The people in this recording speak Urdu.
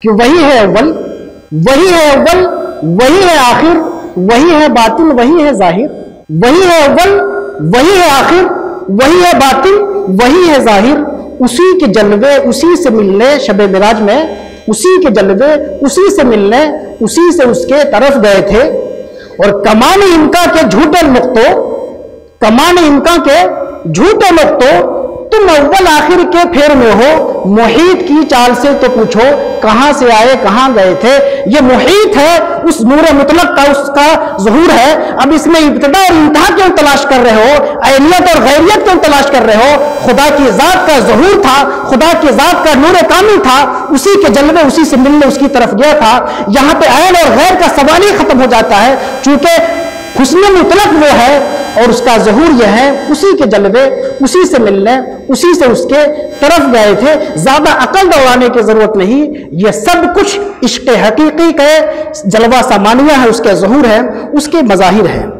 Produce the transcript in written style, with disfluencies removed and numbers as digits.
کہ وہی ہے اول، وہی ہے اول، وہی ہے آخر، وہی ہے باطن، وہی ہے ظاہر، وہی ہے اول، وہی ہے آخر، وہی ہے باطن، وہی ہے ظاہر۔ اسی کے جلوے اسی سے ملنے شب معراج میں، اسی کے جلوے اسی سے ملنے اسی سے اس کے طرف گئے تھے۔ اور کمان امکا کے جھوٹے نقطوں، کمان امکا کے جھوٹے نقطوں، تم اول آخر کے پھیر میں ہو، محیط کی چال سے تو پوچھو کہاں سے آئے کہاں گئے تھے۔ یہ محیط ہے اس نور مطلق کا، اس کا ظہور ہے۔ اب اس میں ابتدا اور انتہا کیوں تلاش کر رہے ہو؟ عینیت اور غیریت کیوں تلاش کر رہے ہو؟ خدا کی ذات کا ظہور تھا، خدا کی ذات کا نور کامل تھا، اسی کے جلوے اسی سے ملنے اس کی طرف گیا تھا۔ یہاں پہ عین اور غیر کا سوال ہی ختم ہو جاتا ہے، چونکہ حسن مطلق وہ ہے اور اس کا ظہور یہ ہے، اسی کے جلوے اسی سے ملنے اسی سے اس کے طرف گئے تھے۔ زیادہ عقل دوڑانے کی ضرورت نہیں، یہ سب کچھ عشق حقیقی کے جلوہ سامانیہ ہے، اس کے ظہور ہے، اس کے مظاہر ہے۔